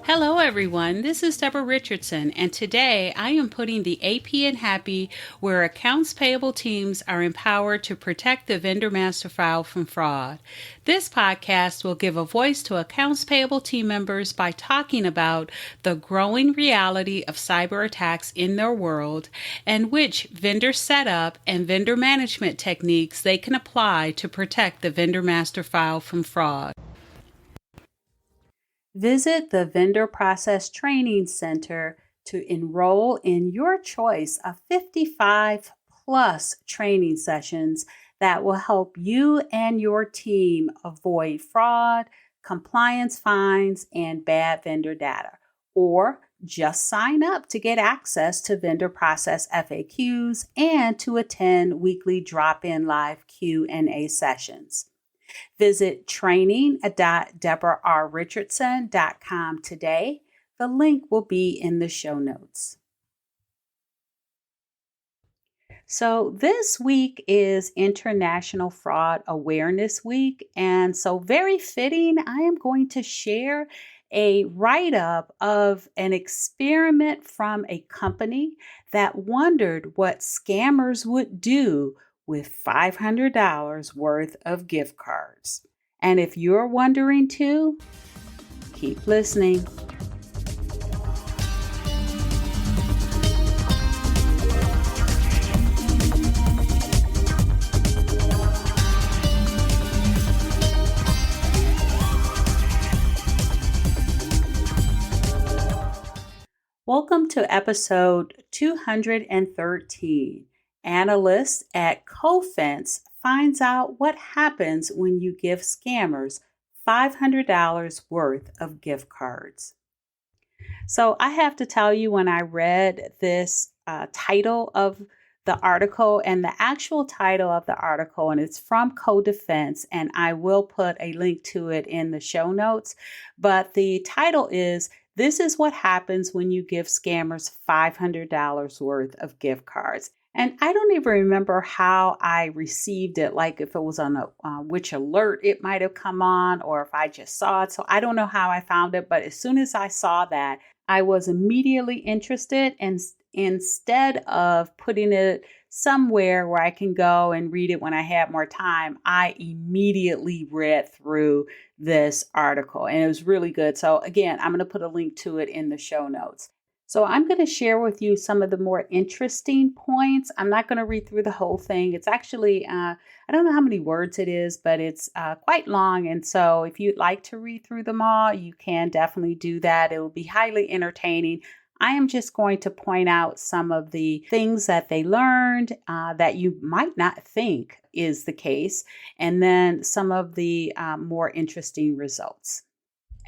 Hello everyone, this is Deborah Richardson, and today I am putting the AP in Happy where accounts payable teams are empowered to protect the vendor master file from fraud. This podcast will give a voice to accounts payable team members by talking about the growing reality of cyber attacks in their world and which vendor setup and vendor management techniques they can apply to protect the vendor master file from fraud. Visit the Vendor Process Training Center to enroll in your choice of 55 plus training sessions that will help you and your team avoid fraud, compliance fines, and bad vendor data. Or just sign up to get access to vendor process FAQs and to attend weekly drop-in live Q&A sessions. Visit training.deborahrrichardson.com today. The link will be in the show notes. So this week is International Fraud Awareness Week, and so very fitting, I am going to share a write-up of an experiment from a company that wondered what scammers would do with $500 worth of gift cards. And if you're wondering too, keep listening. Welcome to episode 213. Analysts at CoFense finds out what happens when you give scammers $500 worth of gift cards. So I have to tell you, when I read this title of the article, and the actual title of the article, and it's from CoFense, and I will put a link to it in the show notes, but the title is "This is what happens when you give scammers $500 worth of gift cards." And I don't even remember how I received it, like if it was on which alert it might have come on, or if I just saw it. So I don't know how I found it, but as soon as I saw that, I was immediately interested. And instead of putting it somewhere where I can go and read it when I have more time, I immediately read through this article, and it was really good. So again, I'm going to put a link to it in the show notes. So I'm going to share with you some of the more interesting points. I'm not going to read through the whole thing. It's actually, I don't know how many words it is, but it's quite long. And so if you'd like to read through them all, you can definitely do that. It will be highly entertaining. I am just going to point out some of the things that they learned that you might not think is the case, and then some of the more interesting results.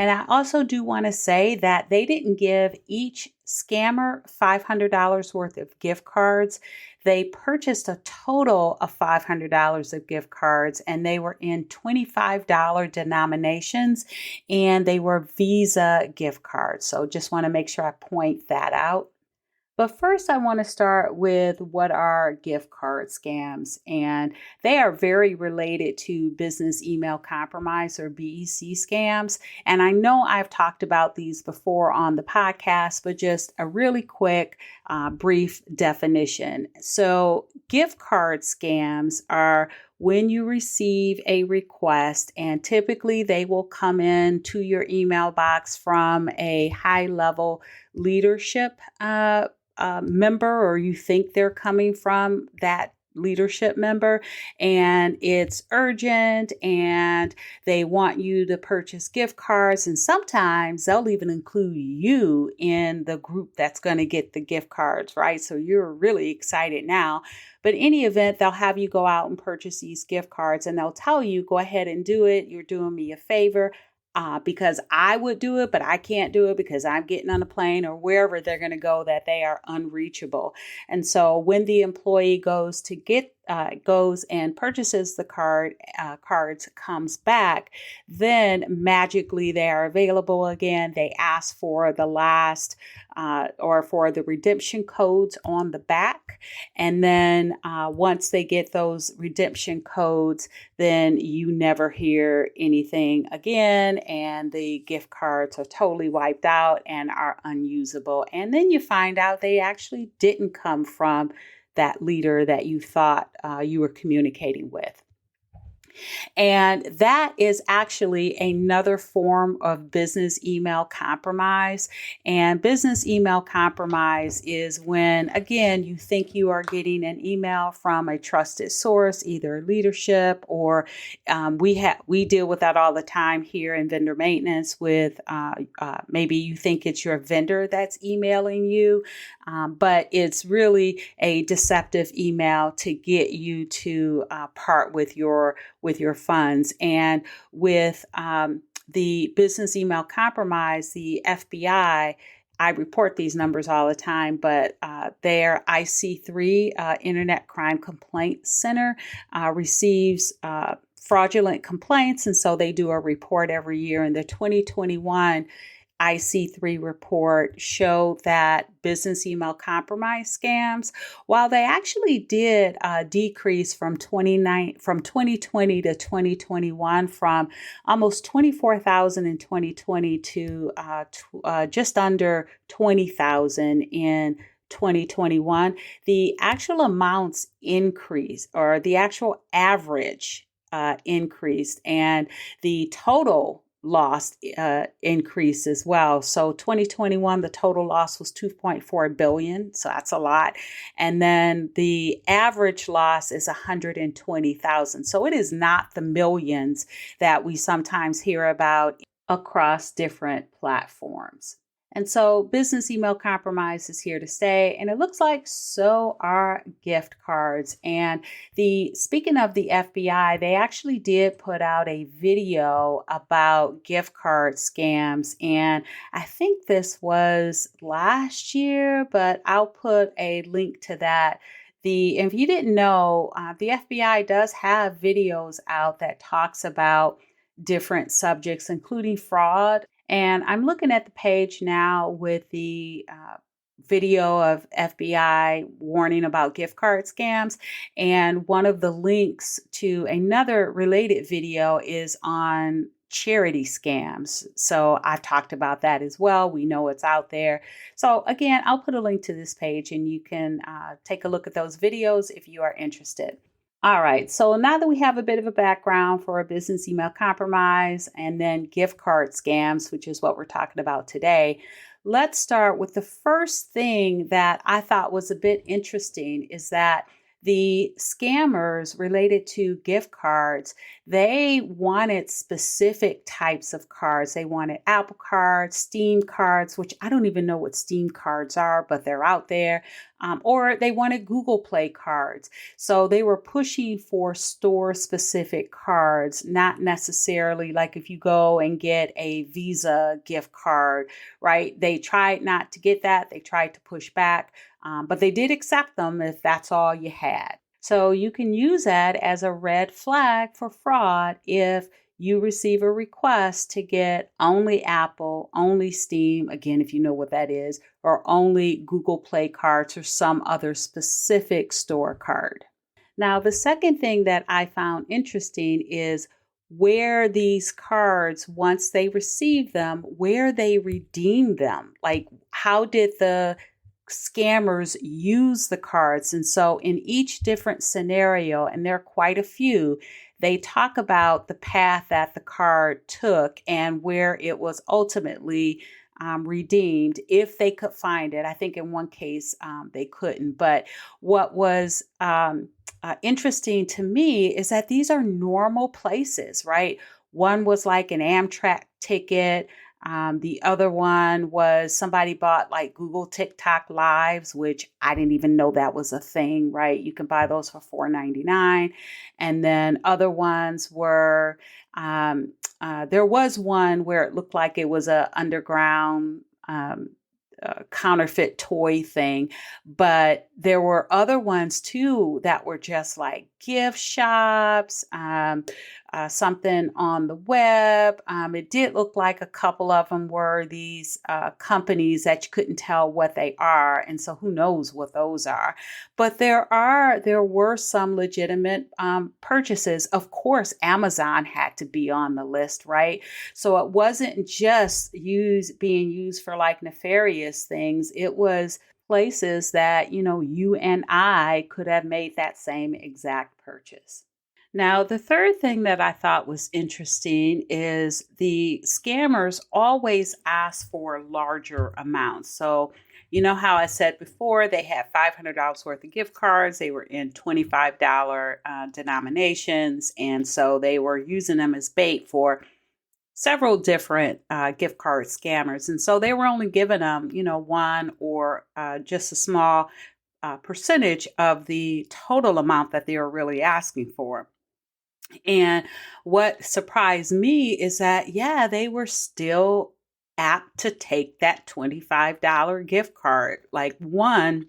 And I also do want to say that they didn't give each scammer $500 worth of gift cards. They purchased a total of $500 of gift cards, and they were in $25 denominations, and they were Visa gift cards. So just want to make sure I point that out. But first, I want to start with what are gift card scams, and they are very related to business email compromise, or BEC scams. And I know I've talked about these before on the podcast, but just a really quick, brief definition. So gift card scams are when you receive a request, and typically they will come in to your email box from a high-level leadership member, or you think they're coming from that leadership member, and it's urgent and they want you to purchase gift cards, and sometimes they'll even include you in the group that's going to get the gift cards, right? So you're really excited now. But in any event, they'll have you go out and purchase these gift cards, and they'll tell you, go ahead and do it. You're doing me a favor. Because I would do it, but I can't do it because I'm getting on a plane or wherever they're going to go, that they are unreachable. And so when the employee goes and purchases the cards, comes back, then magically they are available again. They ask for the last or for the redemption codes on the back. And then once they get those redemption codes, then you never hear anything again, and the gift cards are totally wiped out and are unusable. And then you find out they actually didn't come from that leader that you thought you were communicating with. And that is actually another form of business email compromise. And business email compromise is when, again, you think you are getting an email from a trusted source, either leadership or we deal with that all the time here in vendor maintenance with maybe you think it's your vendor that's emailing you, but it's really a deceptive email to get you to part with your funds. And with the business email compromise, the FBI, I report these numbers all the time, but their IC3, Internet Crime Complaint Center, receives fraudulent complaints. And so they do a report every year. And the 2021 IC3 report showed that business email compromise scams, while they actually did decrease from 2020 to 2021, from almost 24,000 in 2020 to just under 20,000 in 2021, the actual amounts increased, or the actual average increased, and the total loss increased as well. So 2021, the total loss was 2.4 billion. So that's a lot. And then the average loss is 120,000. So it is not the millions that we sometimes hear about across different platforms. And so business email compromise is here to stay, and it looks like so are gift cards. And speaking of the FBI, they actually did put out a video about gift card scams, and I think this was last year, but I'll put a link to that. If you didn't know, the FBI does have videos out that talks about different subjects, including fraud. And I'm looking at the page now with the video of FBI warning about gift card scams. And one of the links to another related video is on charity scams. So I've talked about that as well. We know it's out there. So again, I'll put a link to this page and you can take a look at those videos if you are interested. All right, so now that we have a bit of a background for a business email compromise and then gift card scams, which is what we're talking about today, let's start with the first thing that I thought was a bit interesting is that the scammers related to gift cards, they wanted specific types of cards. They wanted Apple cards, Steam cards, which I don't even know what Steam cards are, but they're out there. Or they wanted Google Play cards. So they were pushing for store-specific cards, not necessarily like if you go and get a Visa gift card, right? They tried not to get that. They tried to push back. But they did accept them if that's all you had. So you can use that as a red flag for fraud if you receive a request to get only Apple, only Steam, again, if you know what that is, or only Google Play cards or some other specific store card. Now, the second thing that I found interesting is where these cards, once they receive them, where they redeem them. Like, how did the scammers use the cards? And so in each different scenario, and there are quite a few, they talk about the path that the card took and where it was ultimately redeemed, if they could find it. I think in one case they couldn't. But what was interesting to me is that these are normal places, right? One was like an Amtrak ticket. The other one was somebody bought like Google TikTok Lives, which I didn't even know that was a thing, right? You can buy those for $4.99. And then other ones were, there was one where it looked like it was a underground counterfeit toy thing, but there were other ones too that were just like gift shops, something on the web. It did look like a couple of them were these companies that you couldn't tell what they are, and so who knows what those are. But there were some legitimate purchases. Of course, Amazon had to be on the list, right? So it wasn't just being used for like nefarious things. It was places that, you and I could have made that same exact purchase. Now, the third thing that I thought was interesting is the scammers always ask for larger amounts. So, you know how I said before, they had $500 worth of gift cards. They were in $25 denominations. And so they were using them as bait for several different gift card scammers. And so they were only giving them, one or just a small percentage of the total amount that they were really asking for. And what surprised me is that, yeah, they were still apt to take that $25 gift card. Like one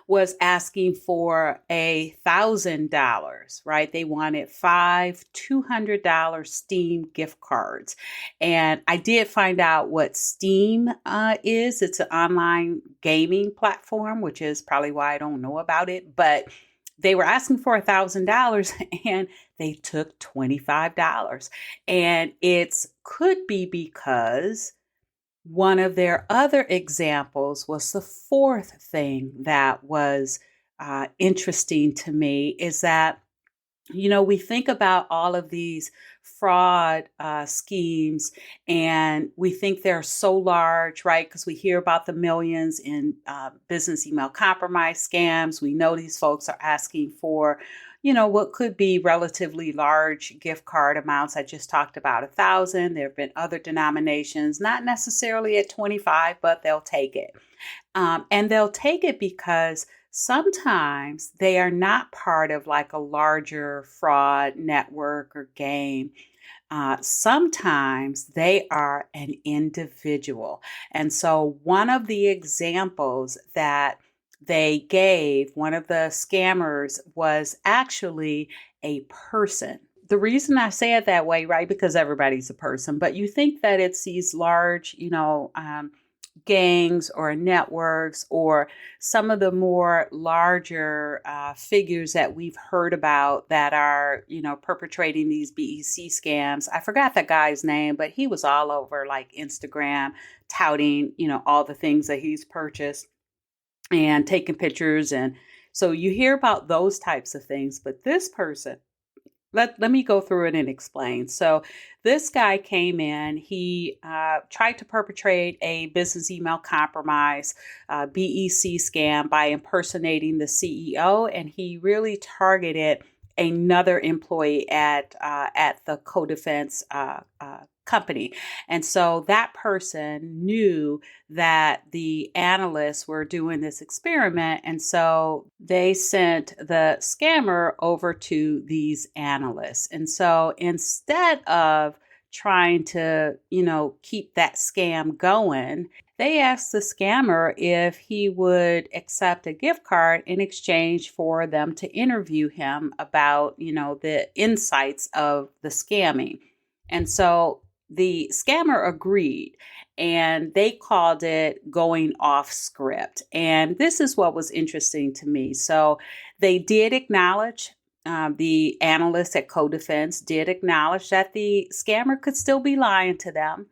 was asking for $1,000, right? They wanted five $200 Steam gift cards. And I did find out what Steam is. It's an online gaming platform, which is probably why I don't know about it. But they were asking for $1,000 and they took $25. And it could be because one of their other examples was the fourth thing that was interesting to me is that, we think about all of these fraud schemes and we think they're so large, right? Because we hear about the millions in business email compromise scams. We know these folks are asking for, what could be relatively large gift card amounts. I just talked about 1,000. There have been other denominations, not necessarily at 25, but they'll take it. And they'll take it because sometimes they are not part of like a larger fraud network or game. Sometimes they are an individual. And so one of the examples that they gave, one of the scammers was actually a person. The reason I say it that way, right, because everybody's a person, but you think that it's these large, gangs or networks or some of the more larger figures that we've heard about that are, perpetrating these BEC scams. I forgot that guy's name, but he was all over like Instagram touting, all the things that he's purchased and taking pictures. And so you hear about those types of things, but this person, let me go through it and explain. So this guy came in, he tried to perpetrate a business email compromise, BEC scam by impersonating the CEO, and he really targeted another employee at the CoFense company. And so that person knew that the analysts were doing this experiment. And so they sent the scammer over to these analysts. And so instead of trying to, keep that scam going, they asked the scammer if he would accept a gift card in exchange for them to interview him about, the insights of the scamming. And so the scammer agreed, and they called it going off script. And this is what was interesting to me. So they did acknowledge, the analysts at CoFense did acknowledge that the scammer could still be lying to them.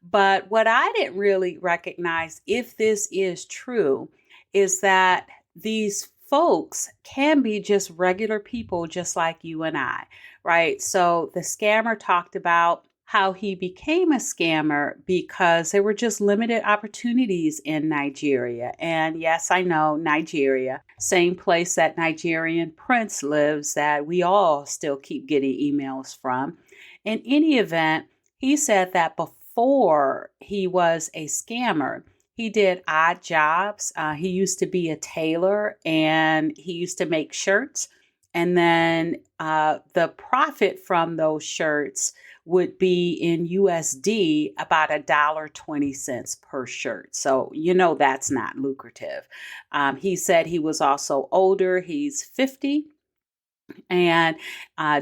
But what I didn't really recognize, if this is true, is that these folks can be just regular people just like you and I, right? So the scammer talked about how he became a scammer because there were just limited opportunities in Nigeria. And yes, I know Nigeria, same place that Nigerian prince lives that we all still keep getting emails from. In any event, he said that before he was a scammer, he did odd jobs. He used to be a tailor and he used to make shirts. And then the profit from those shirts would be in USD about $1.20 per shirt. So, that's not lucrative. He said he was also older. He's 50. and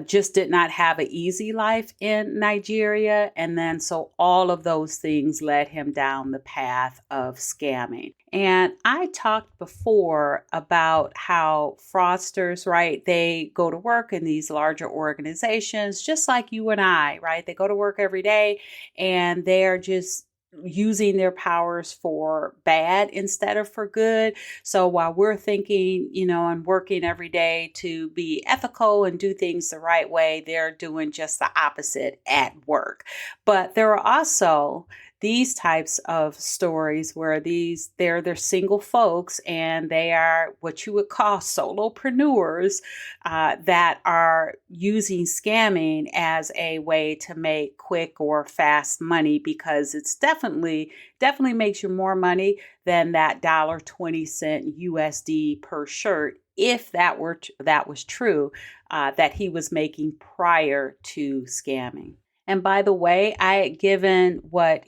just did not have an easy life in Nigeria. And then so all of those things led him down the path of scamming. And I talked before about how fraudsters, right, they go to work in these larger organizations, just like you and I, right? They go to work every day and they're just using their powers for bad instead of for good. So while we're thinking, and working every day to be ethical and do things the right way, they're doing just the opposite at work. But there are also these types of stories where they're single folks and they are what you would call solopreneurs that are using scamming as a way to make quick or fast money, because it's definitely makes you more money than that $1.20 USD per shirt, if that was true, that he was making prior to scamming. And by the way, I had given what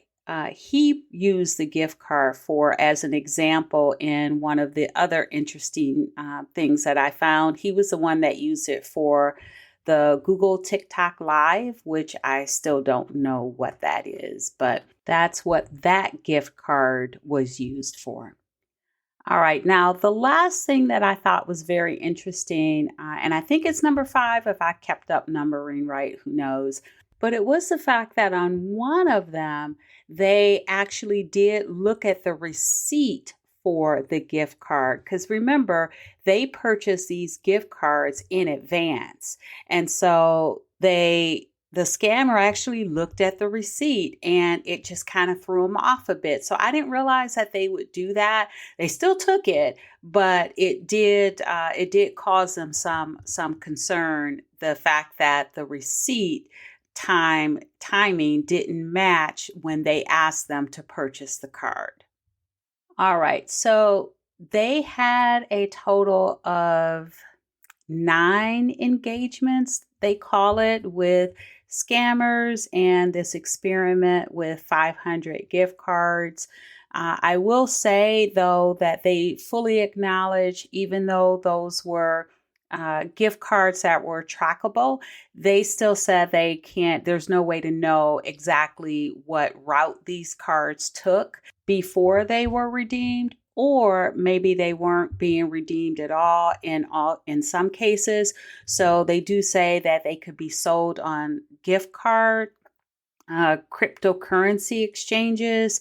he used the gift card for as an example in one of the other interesting things that I found. He was the one that used it for the Google TikTok Live, which I still don't know what that is, but that's what that gift card was used for. All right, now the last thing that I thought was very interesting, and I think it's number 5, if I kept up numbering right, who knows, but it was the fact that on one of them, they actually did look at the receipt for the gift card. Because remember, they purchased these gift cards in advance. And so the scammer actually looked at the receipt and it just kind of threw them off a bit. So I didn't realize that they would do that. They still took it, but it did cause them some concern, the fact that the receipt timing didn't match when they asked them to purchase the card. All right, so they had a total of 9 engagements, they call it, with scammers and this experiment with 500 gift cards. I will say, though, that they fully acknowledge, even though those were gift cards that were trackable, they still said there's no way to know exactly what route these cards took before they were redeemed, or maybe they weren't being redeemed at all in some cases. So they do say that they could be sold on gift card, cryptocurrency exchanges.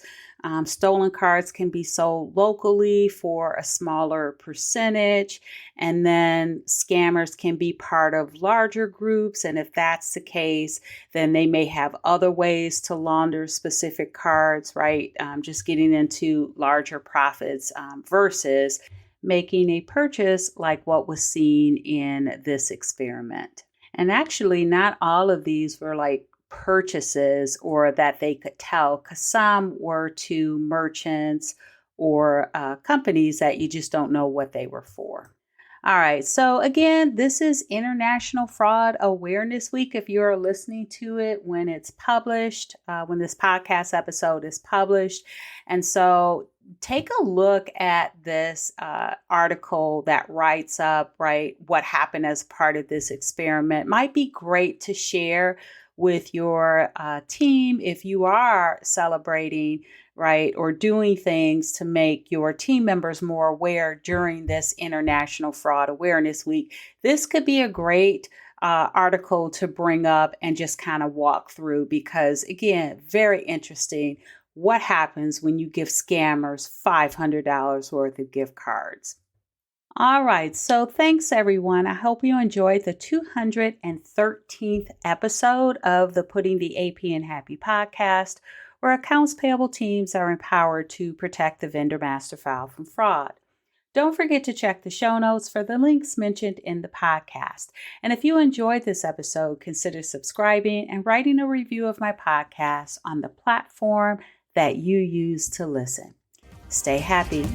Stolen cards can be sold locally for a smaller percentage, and then scammers can be part of larger groups. And if that's the case, then they may have other ways to launder specific cards, right? Just getting into larger profits versus making a purchase like what was seen in this experiment. And actually, not all of these were like purchases or that they could tell, because some were to merchants or companies that you just don't know what they were for. All right, so again, this is International Fraud Awareness Week. If you're listening to it when it's published, when this podcast episode is published. And so take a look at this article that writes up, right, what happened as part of this experiment. Might be great to share with your team if you are celebrating, right, or doing things to make your team members more aware during this International Fraud Awareness Week. This could be a great article to bring up and just kind of walk through, because again, very interesting what happens when you give scammers $500 worth of gift cards. All right, so thanks everyone. I hope you enjoyed the 213th episode of the Putting the AP in Happy podcast, where accounts payable teams are empowered to protect the vendor master file from fraud. Don't forget to check the show notes for the links mentioned in the podcast. And if you enjoyed this episode, consider subscribing and writing a review of my podcast on the platform that you use to listen. Stay happy.